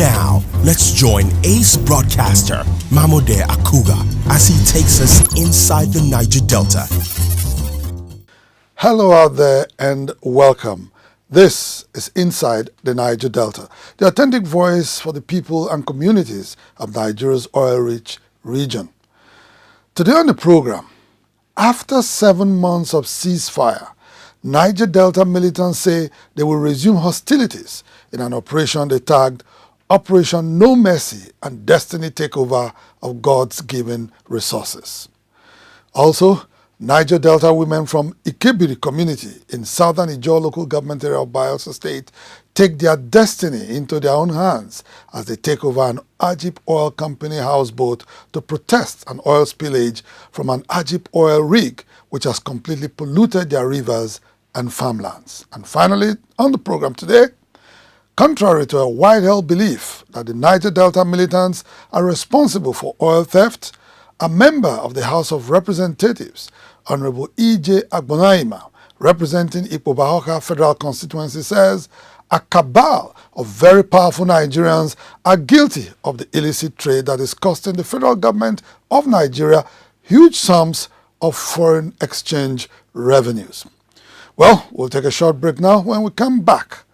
Now, let's join ace broadcaster Mamode Akuga as he takes us inside the Niger Delta. Hello out there and welcome. This is Inside the Niger Delta, the authentic voice for the people and communities of Nigeria's oil-rich region. Today on the program, after 7 months of ceasefire, Niger Delta militants say they will resume hostilities in an operation they tagged Operation No Mercy and Destiny Takeover of God's Given Resources. Also, Niger Delta women from Ikebiri community in southern Niger local government area of Bayelsa State take their destiny into their own hands as they take over an Ajip Oil Company houseboat to protest an oil spillage from an Ajip oil rig which has completely polluted their rivers and farmlands. And finally, on the program today, contrary to a wide-held belief that the Niger Delta militants are responsible for oil theft, a member of the House of Representatives, Honorable E.J. Agbonaima, representing Ikpobahoka Federal Constituency, says a cabal of very powerful Nigerians are guilty of the illicit trade that is costing the federal government of Nigeria huge sums of foreign exchange revenues. Well, we'll take a short break now. When we come back,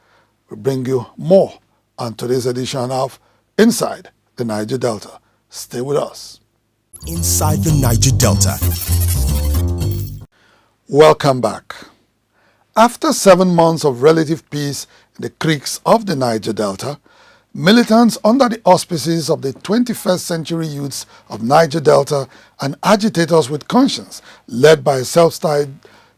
we'll bring you more on today's edition of Inside the Niger Delta. Stay with us. Inside the Niger Delta. Welcome back. After 7 months of relative peace in the creeks of the Niger Delta, militants under the auspices of the 21st century youths of Niger Delta and agitators with conscience, led by self-styled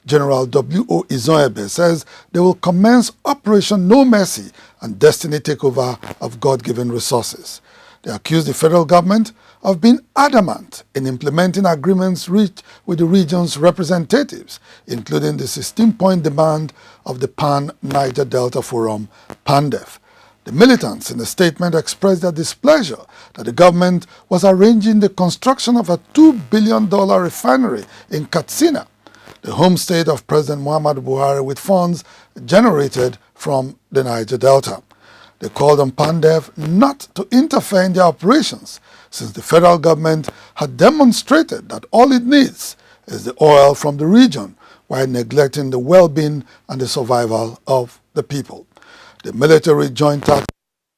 General W.O. Izoebe, says they will commence Operation No Mercy and Destiny Takeover of God-given resources. They accuse the federal government of being adamant in implementing agreements reached with the region's representatives, including the 16-point demand of the Pan-Niger Delta Forum, PANDEF. The militants in a statement expressed their displeasure that the government was arranging the construction of a $2 billion refinery in Katsina, the home state of President Muhammadu Buhari, with funds generated from the Niger Delta. They called on PANDEF not to interfere in their operations, since the federal government had demonstrated that all it needs is the oil from the region, while neglecting the well-being and the survival of the people. The military joint task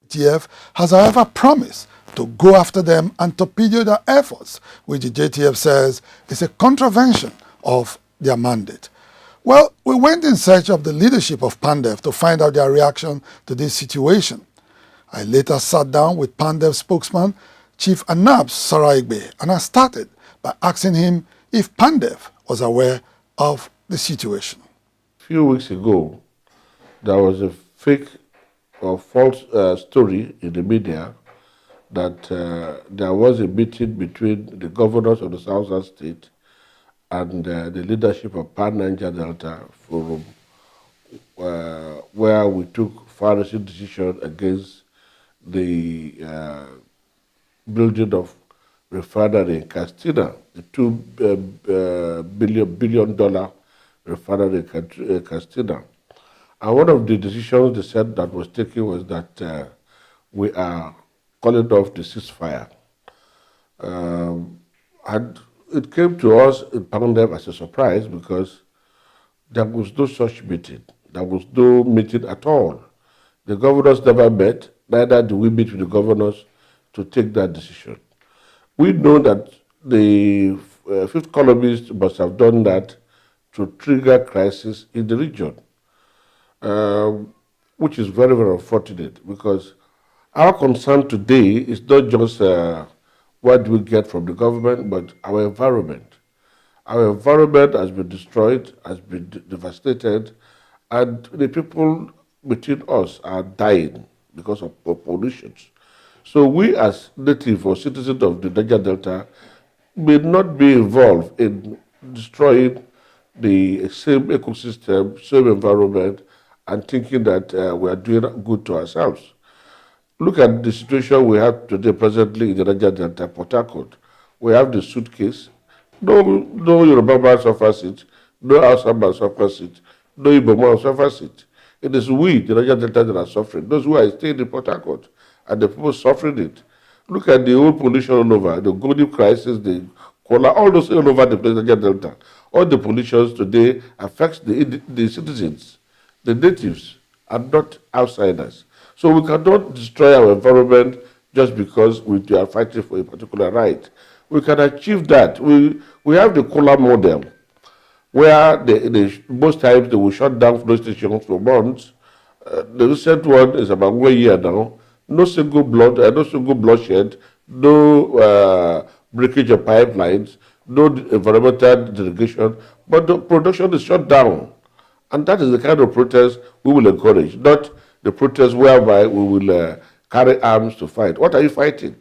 JTF has, however, promised to go after them and torpedo their efforts, which the JTF says is a contravention of their mandate. Well, we went in search of the leadership of PANDEF to find out their reaction to this situation. I later sat down with PANDEF spokesman, Chief Anabs Saraigbe, and I started by asking him if PANDEF was aware of the situation. A few weeks ago, there was a fake or false story in the media that there was a meeting between the governors of the Southern State and the leadership of Pan-Niger Delta Forum, where we took far-reaching decision against the building of refinery in Katsina, the $2 billion refinery in Katsina. And one of the decisions they said that was taken was that we are calling off the ceasefire. And it came to us in PANDEF as a surprise because there was no such meeting. There was no meeting at all. The governors never met, neither do we meet with the governors to take that decision. We know that the fifth columnists must have done that to trigger crisis in the region, which is very, very unfortunate because our concern today is not just what do we get from the government, but our environment. Our environment has been destroyed, has been devastated, and the people between us are dying because of pollution. So we as native or citizens of the Niger Delta may not be involved in destroying the same ecosystem, same environment, and thinking that we are doing good to ourselves. Look at the situation we have today presently in the Niger Delta, Port Harcourt. We have the suitcase. No Yoruba man suffers it. No Hausa man suffers it. No Igbo man suffers it. It is we, the Niger Delta, that are suffering. Those who are staying in Port Harcourt. and the people suffering it. Look at the old pollution all over, the Golden crisis, the Kola, all those all over the place, Niger Delta. All the pollutions today affects the citizens, the natives, and not outsiders. So we cannot destroy our environment just because we are fighting for a particular right. We can achieve that. We have the Kola model, where most times they will shut down flow stations for months. The recent one is about 1 year now. No single bloodshed, no breakage of pipelines, no environmental derogation, but the production is shut down. And that is the kind of protest we will encourage, not the protest whereby we will carry arms to fight. What are you fighting?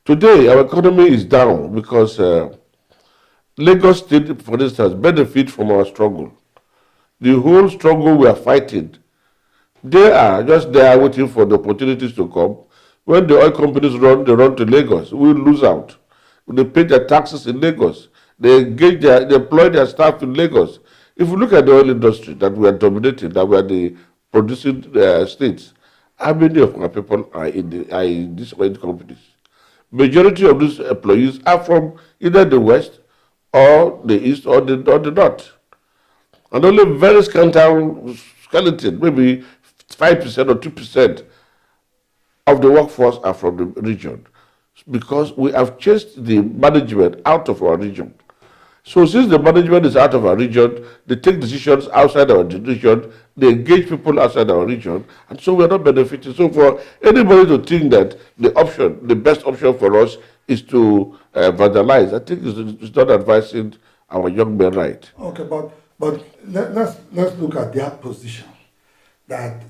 Today, our economy is down because Lagos State, for instance, benefit from our struggle. The whole struggle we are fighting, they are just there waiting for the opportunities to come. When the oil companies run, they run to Lagos. We lose out. They pay their taxes in Lagos. They employ their staff in Lagos. If you look at the oil industry that we are dominating, that we are the producing states, how many of our people are in these oil companies? Majority of these employees are from either the West or the East or the North. And only very skeleton, maybe 5% or 2% of the workforce are from the region, because we have chased the management out of our region. So since the management is out of our region, they take decisions outside our region, they engage people outside our region, and so we are not benefiting. So for anybody to think that the best option for us is to vandalize, I think it's not advising our young men right. Okay, but let's look at their position. That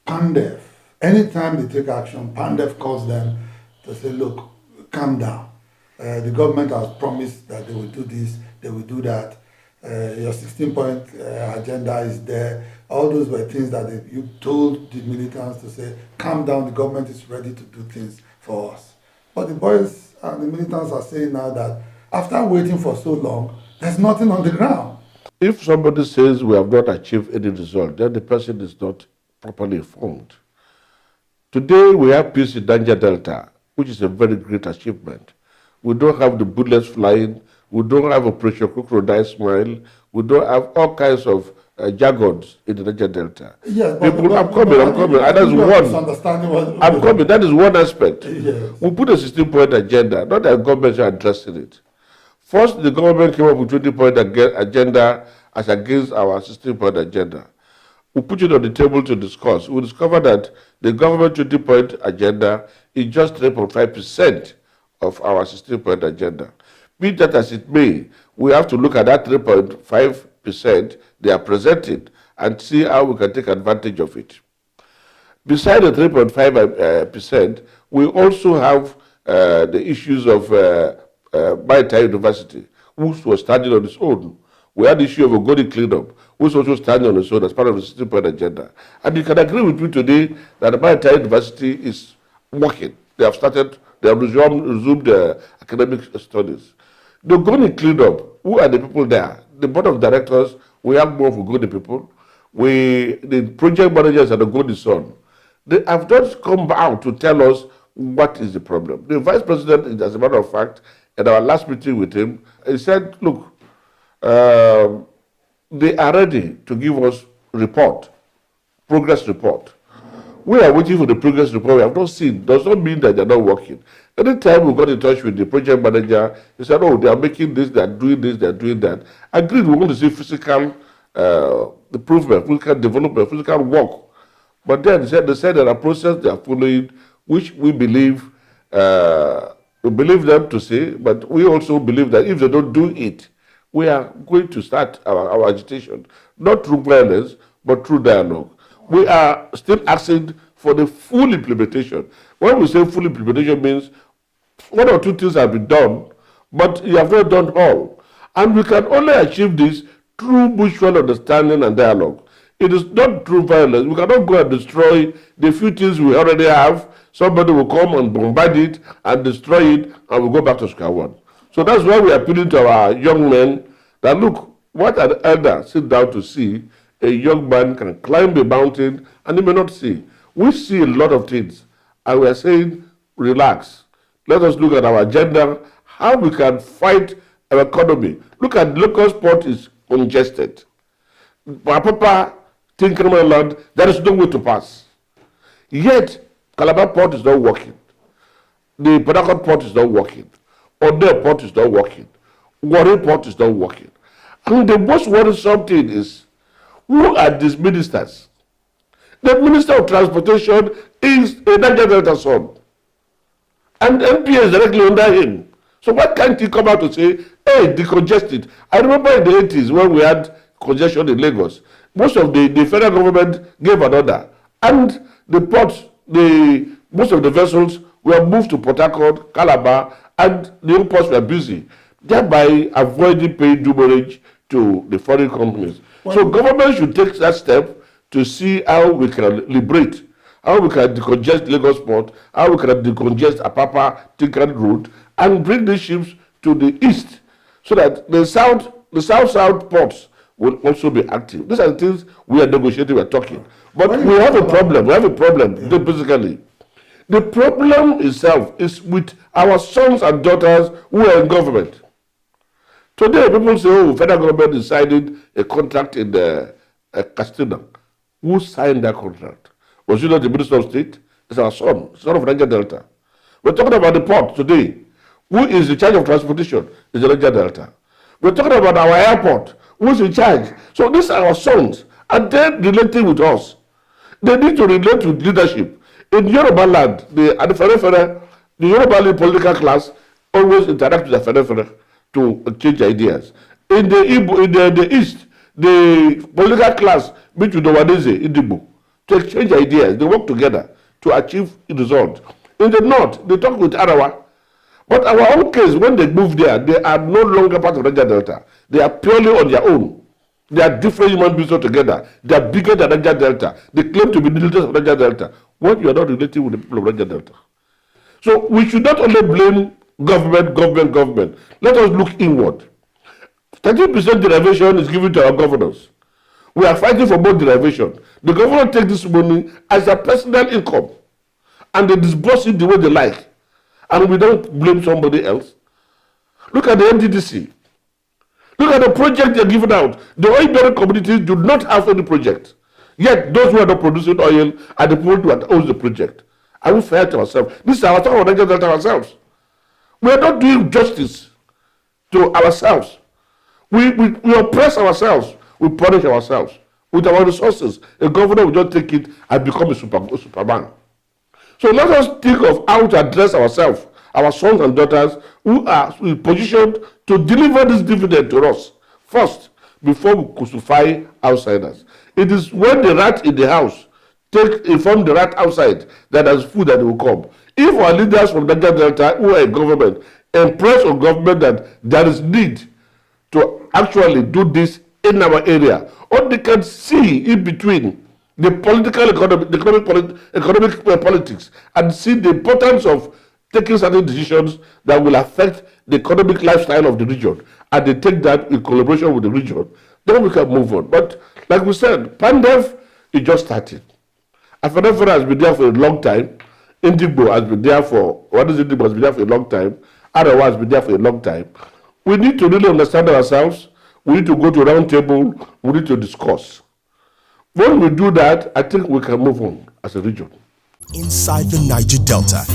PANDEF, anytime they take action, PANDEF calls them to say, look, calm down. The government has promised that they will do this, they will do that. Your 16-point agenda is there. All those were things that you told the militants to say, calm down, the government is ready to do things for us. But the boys and the militants are saying now that after waiting for so long, there's nothing on the ground. If somebody says we have not achieved any result, then the person is not properly informed. Today we have peace in Niger Delta, which is a very great achievement. We don't have the bullets flying. We don't have Operation Crocodile Smile. We don't have all kinds of jargons in the Niger Delta. Yes, I'm coming. And that's one. I'm coming. That is one aspect. Yes. We put a 16-point agenda. Not that governments are addressing it. First, the government came up with 20-point agenda as against our 16-point agenda. We put it on the table to discuss. We discovered that the government 20-point agenda is just 3.5% of our 16-point agenda. Be that as it may, we have to look at that 3.5% they are presenting and see how we can take advantage of it. Besides the 3.5%, we also have the issues of Maritime University, which was standing on its own. We had the issue of a golden cleanup, which also standing on its own as part of the 16-point agenda. And you can agree with me today that the Maritime University is working. They have resumed academic studies. The golden cleanup, who are the people there? The board of directors, we have more for golden people. The project managers are the golden son. They have just come out to tell us what is the problem. The vice president, as a matter of fact, at our last meeting with him, he said, look, they are ready to give us progress report. We are waiting for the progress report. We have not seen. Does not mean that they're not working. Anytime we got in touch with the project manager, he said, oh, they are making this, they're doing this, they're doing that. Agreed, we want to see physical improvement, physical development, physical work. But then they said there are processes they are following, which we believe them to say, but we also believe that if they don't do it, we are going to start our agitation, not through violence, but through dialogue. We are still asking for the full implementation. When we say full implementation means one or two things have been done, but you have not done all. And we can only achieve this through mutual understanding and dialogue. It is not through violence. We cannot go and destroy the few things we already have. Somebody will come and bombard it and destroy it, and we'll go back to square one. So that's why we are appealing to our young men that, look, what an elder sit down to see, a young man can climb a mountain and he may not see. We see a lot of things, And we are saying, relax. Let us look at our agenda, how we can fight our economy. Look at Lagos port is congested. Papa, Tinkerman land, there is no way to pass. Yet, Calabar port is not working. The Port Harcourt port is not working. Ode port is not working. Warri port is not working. And the most worrisome thing is, who are these ministers? The Minister of Transportation is a Niger Delta son. And MP is directly under him. So why can't he come out to say, hey, decongest it? I remember in the 80s when we had congestion in Lagos, most of the federal government gave an order. And the ports, most of the vessels were moved to Port Harcourt, Calabar, and the imports were busy, thereby avoiding paying demurrage to the foreign companies. Well, so government should take that step to see how we can liberate, how we can decongest Lagos port, how we can decongest Apapa Tinkan route, and bring these ships to the east, so that the south ports will also be active. These are the things we are negotiating, we are talking. But we have a problem. Yeah. Basically. The problem itself is with our sons and daughters who are in government. Today, people say, oh, federal government decided a contract in Castina. Who signed that contract? Was it not the Minister of State? It's our son of Niger Delta. We're talking about the port today. Who is in charge of transportation? It's the Niger Delta. We're talking about our airport. Who's in charge? So these are our sons. And they're relating with us. They need to relate with leadership. In Yoruba land, the Yoruba political class always interact with the Fere to exchange ideas. In the East, the political class meet with the Wadeze, Idibo, to exchange ideas. They work together to achieve a result. In the North, they talk with Arawa. But our own case, when they move there, they are no longer part of Niger Delta. They are purely on their own. They are different human beings altogether. They are bigger than Niger Delta. They claim to be militants of Niger Delta. When you are not relating with the people of Niger Delta. So we should not only blame government. Let us look inward. 30% derivation is given to our governors. We are fighting for more derivation. The governor takes this money as a personal income and they disburse it the way they like. And we don't blame somebody else. Look at the NDDC. Look at the project they're giving out. The oil-bearing communities do not have any project. Yet those who are not producing oil are the people who own the project. Are we fair to ourselves? This is our talk about ourselves. We are not doing justice to ourselves. We oppress ourselves. We punish ourselves with our resources. A governor will just take it and become a superman. So let us think of how to address ourselves, our sons and daughters who are positioned to deliver this dividend to us first before we crucify outsiders. It is when the rat in the house inform the rat outside that there's food that will come. If our leaders from Niger Delta who are in government impress on government that there is need to actually do this in our area, or they can see in between the political economic politics and see the importance of taking certain decisions that will affect the economic lifestyle of the region, and they take that in collaboration with the region, then we can move on. But like we said, Pandef is just starting. Afenefere has been there for a long time. Indigbo has been there for, Indigbo has been there for a long time. Arawa has been there for a long time. We need to really understand ourselves. We need to go to a round table. We need to discuss. When we do that, I think we can move on as a region. Inside the Niger Delta.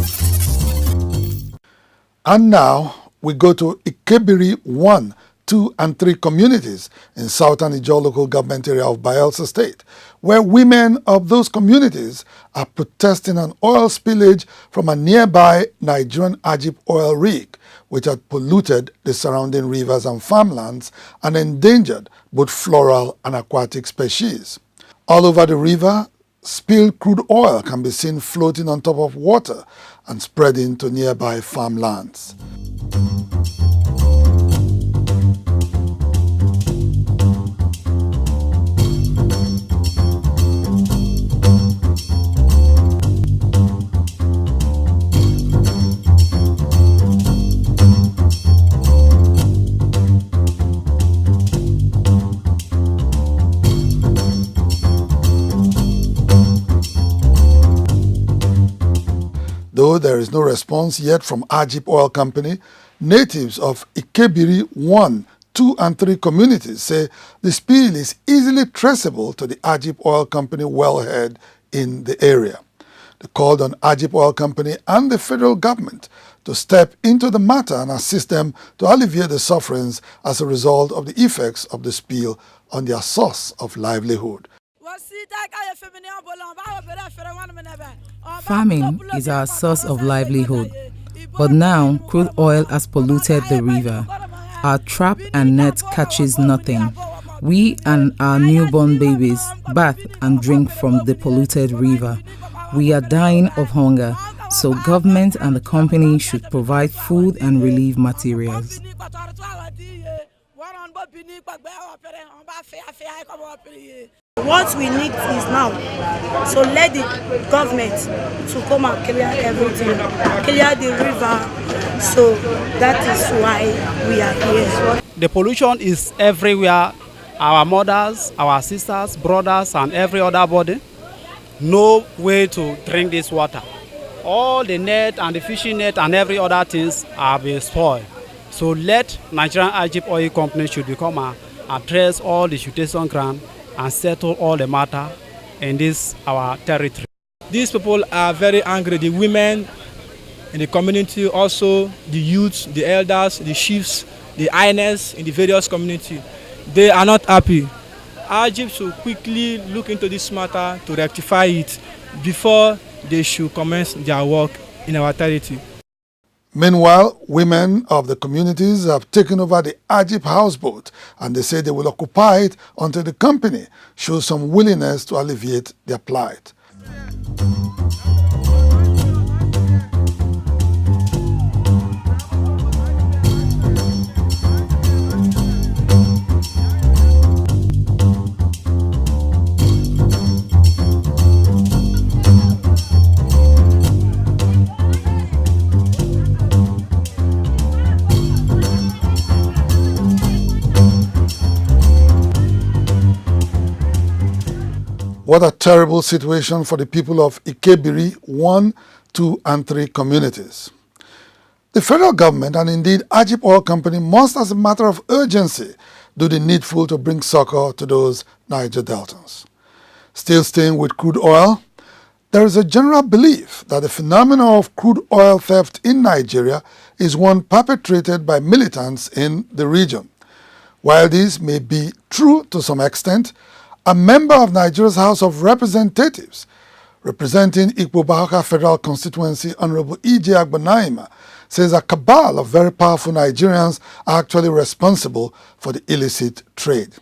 And now we go to Ikebiri 1, 2, and 3 communities in southern Niger local government area of Bayelsa State, where women of those communities are protesting an oil spillage from a nearby Nigerian Ajib oil rig, which had polluted the surrounding rivers and farmlands and endangered both floral and aquatic species. All over the river, spilled crude oil can be seen floating on top of water and spreading to nearby farmlands. Though there is no response yet from Ajip Oil Company, natives of Ikebiri 1, 2 and 3 communities say the spill is easily traceable to the Ajip Oil Company wellhead in the area. They called on Ajip Oil Company and the federal government to step into the matter and assist them to alleviate the sufferings as a result of the effects of the spill on their source of livelihood. Farming is our source of livelihood, but now crude oil has polluted the river. Our trap and net catches nothing. We and our newborn babies bath and drink from the polluted river. We are dying of hunger, so government and the company should provide food and relief materials. What we need is now, so let the government to come and clear everything, clear the river, so that is why we are here. The pollution is everywhere. Our mothers, our sisters, brothers, and every other body, no way to drink this water. All the net and the fishing net and every other things are being spoiled. So let Nigerian Ajip Oil Company should become and address all the situation ground and settle all the matter in this our territory. These people are very angry. The women in the community, also the youths, the elders, the chiefs, the highness in the various community, they are not happy. Ajip should quickly look into this matter to rectify it before they should commence their work in our territory. Meanwhile, women of the communities have taken over the Ajip houseboat and they say they will occupy it until the company shows some willingness to alleviate their plight. What a terrible situation for the people of Ikebiri 1, 2 and 3 communities. The federal government and indeed Ajip Oil Company must, as a matter of urgency, do the needful to bring succor to those Niger Deltans. Still staying with crude oil, there is a general belief that the phenomenon of crude oil theft in Nigeria is one perpetrated by militants in the region. While this may be true to some extent, a member of Nigeria's House of Representatives, representing Ikpo-Bahaka Federal Constituency, Honorable E.J. Agbanaima, says a cabal of very powerful Nigerians are actually responsible for the illicit trade.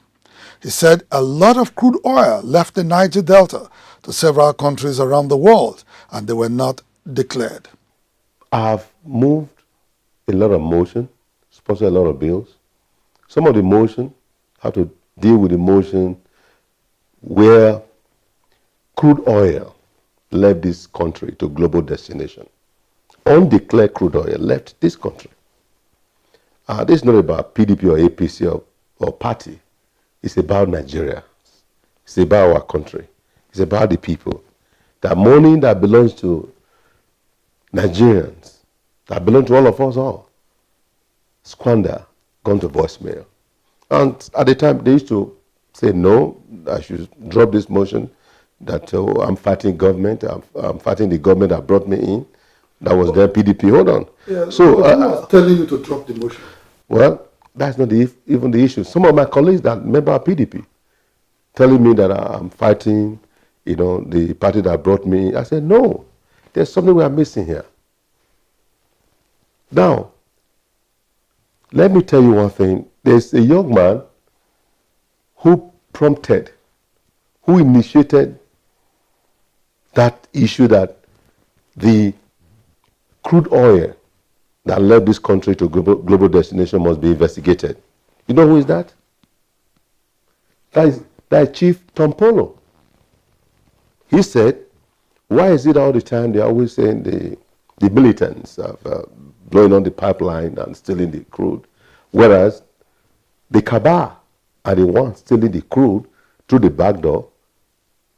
He said a lot of crude oil left the Niger Delta to several countries around the world, and they were not declared. I have moved a lot of motion, sponsored a lot of bills. Some of the motion have to deal with the motion where crude oil left this country to global destination. Undeclared crude oil left this country. This is not about PDP or APC or party. It's about Nigeria. It's about our country. It's about the people. That money that belongs to Nigerians, that belongs to all of us all, squander, gone to voicemail. And at the time, they used to say, no, I should drop this motion that I'm fighting government, I'm fighting the government that brought me in. That was their PDP. Hold on. Yeah, so who was telling you to drop the motion? Well, that's not even the issue. Some of my colleagues that member of PDP telling me that I'm fighting, the party that brought me in. I said, no, there's something we are missing here. Now, let me tell you one thing. There's a young man who initiated that issue that the crude oil that led this country to global destination must be investigated. You know who is that? That is Chief Tom Polo. He said, why is it all the time they're always saying the militants are blowing on the pipeline and stealing the crude, whereas the cabal are the ones stealing the crude through the back door,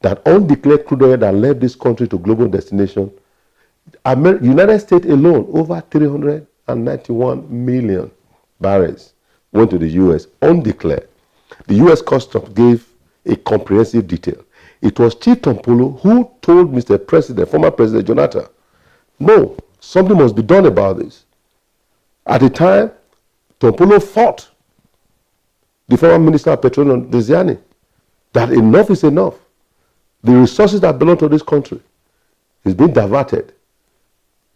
that undeclared crude oil that left this country to global destination United States alone, over 391 million barrels went to the U.S. undeclared. The U.S. Customs gave a comprehensive detail. It was Chief Tompolo who told Mr. President, former President Jonathan, no, something must be done about this. At the time, Tompolo fought the former Minister of Petroleum, Desiani, that enough is enough. The resources that belong to this country is being diverted.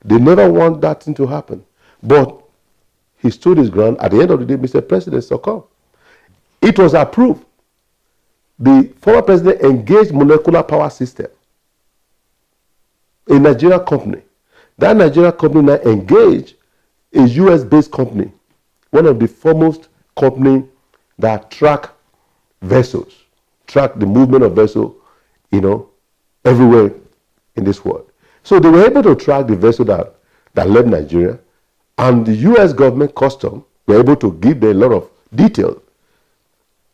They never want that thing to happen. But he stood his ground. At the end of the day, Mr. President succumbed. It was approved. The former president engaged Molecular Power System, a Nigerian company. That Nigerian company now engaged a US-based company, one of the foremost companies that track vessels, track the movement of vessels, everywhere in this world. So they were able to track the vessel that left Nigeria, and the US government custom were able to give them a lot of detail.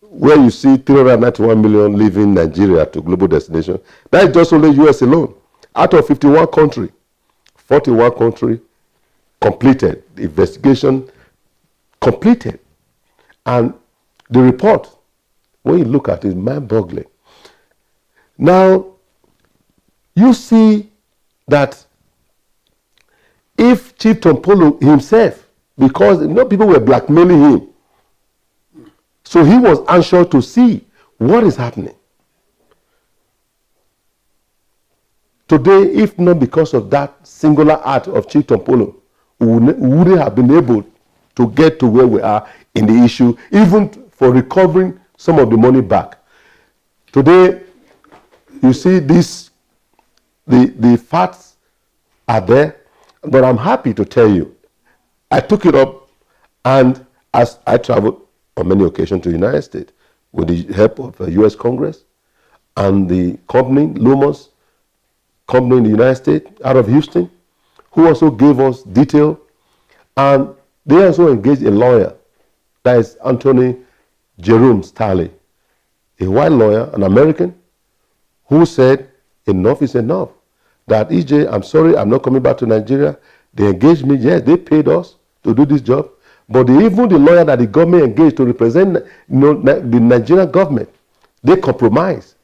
Where you see 391 million leaving Nigeria to global destination, that is just only US alone. Out of 51 countries, 41 countries completed, the investigation completed. And the report, when you look at it, is mind-boggling. Now, you see that if Chief Tompolo himself, because people were blackmailing him, so he was anxious to see what is happening. Today, if not because of that singular act of Chief Tompolo, we wouldn't have been able to get to where we are in the issue, even for recovering some of the money back. Today, you see this, the facts are there, but I'm happy to tell you, I took it up, and as I traveled on many occasions to the United States with the help of the U.S. Congress and the company, Lumos, company in the United States, out of Houston, who also gave us detail, and they also engaged a lawyer, that is Anthony Jerome Starley, a white lawyer, an American, who said enough is enough. That EJ, I'm sorry, I'm not coming back to Nigeria. They engaged me, yes, they paid us to do this job, but even the lawyer that the government engaged to represent the Nigerian government, they compromised.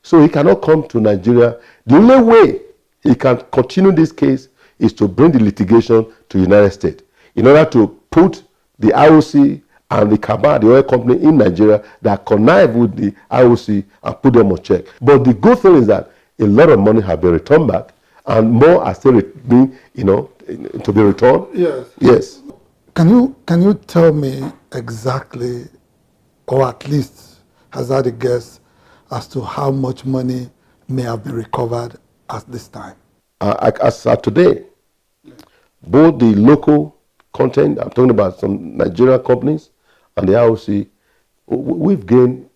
So he cannot come to Nigeria. The only way he can continue this case is to bring the litigation to the United States in order to put the IOC and the Kaba, the oil company in Nigeria, that connive with the IOC and put them on check. But the good thing is that a lot of money has been returned back, and more are still being, to be returned. Yes. Yes. Can you tell me exactly, or at least hazard a guess as to how much money may have been recovered at this time? As of today, both the local content, I'm talking about some Nigerian companies, and the IOC, we've gained,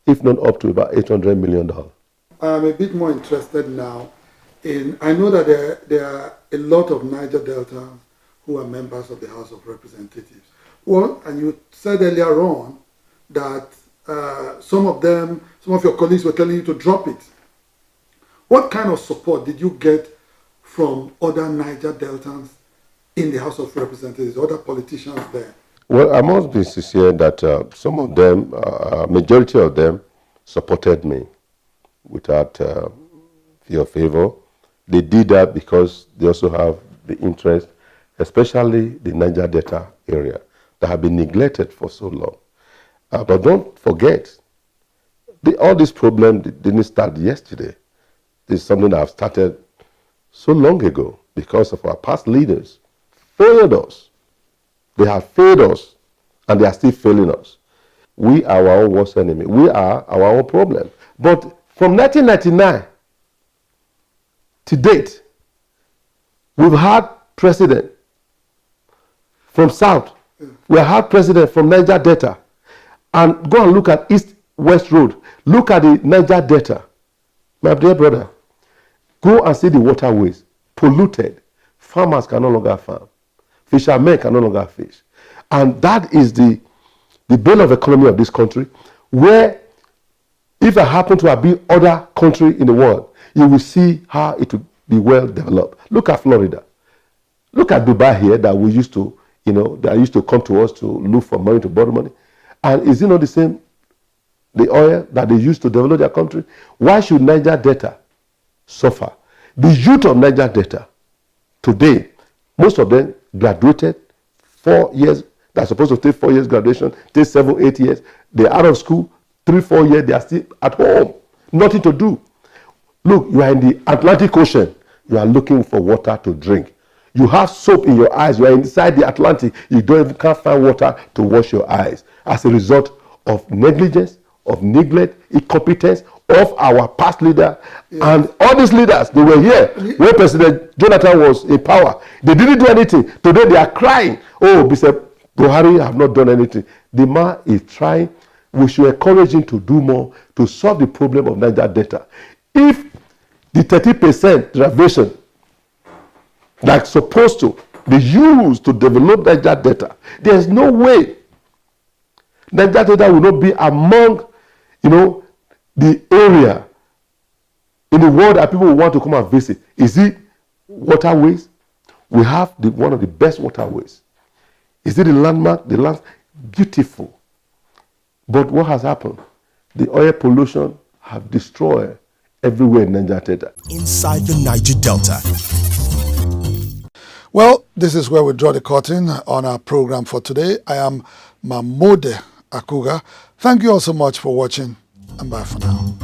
if not up to about $800 million. I'm a bit more interested now in, I know that there are a lot of Niger Delta who are members of the House of Representatives. Well, and you said earlier on that some of your colleagues were telling you to drop it. What kind of support did you get from other Niger Deltans in the House of Representatives, other politicians there? Well, I must be sincere that some of them, majority of them, supported me without fear of favor. They did that because they also have the interest, especially the Niger Delta area, that have been neglected for so long. But don't forget, all this problem didn't start yesterday. This is something that have started so long ago because of our past leaders failed us. They have failed us, and they are still failing us. We are our own worst enemy. We are our own problem. But from 1999 to date, we've had president from South. We have president from Niger Delta. And go and look at East-West Road. Look at the Niger Delta. My dear brother, go and see the waterways, polluted. Farmers can no longer farm. Fishermen can no longer fish. And that is the bane of economy of this country, where if it happen to have been other country in the world, you will see how it will be well developed. Look at Florida. Look at Dubai here that we used to, that used to come to us to look for money, to borrow money. And is it not the same, the oil that they used to develop their country? Why should Niger Delta suffer? The youth of Niger Delta today, most of them graduated 4 years. They're supposed to take 4 years graduation, take 7, 8 years. They're out of school, 3, 4 years, they are still at home. Nothing to do. Look, you are in the Atlantic Ocean. You are looking for water to drink. You have soap in your eyes. You are inside the Atlantic. You can't find water to wash your eyes as a result of negligence, of neglect, incompetence of our past leader. Yes. And all these leaders, they were here when President Jonathan was in power. They didn't do anything. Today they are crying. Oh, Mr. Buhari have not done anything. The man is trying. We should encourage him to do more to solve the problem of Niger Delta. If the 30% reservation that's supposed to be used to develop Niger Delta, there's no way Niger Delta will not be among, the area in the world that people will want to come and visit. Is it waterways? We have one of the best waterways. Is it the landmark? The land, beautiful. But what has happened? The oil pollution have destroyed everywhere in Niger Delta. Inside the Niger Delta. Well, this is where we draw the curtain on our program for today. I am Mahmoud Akuga. Thank you all so much for watching, and bye for now.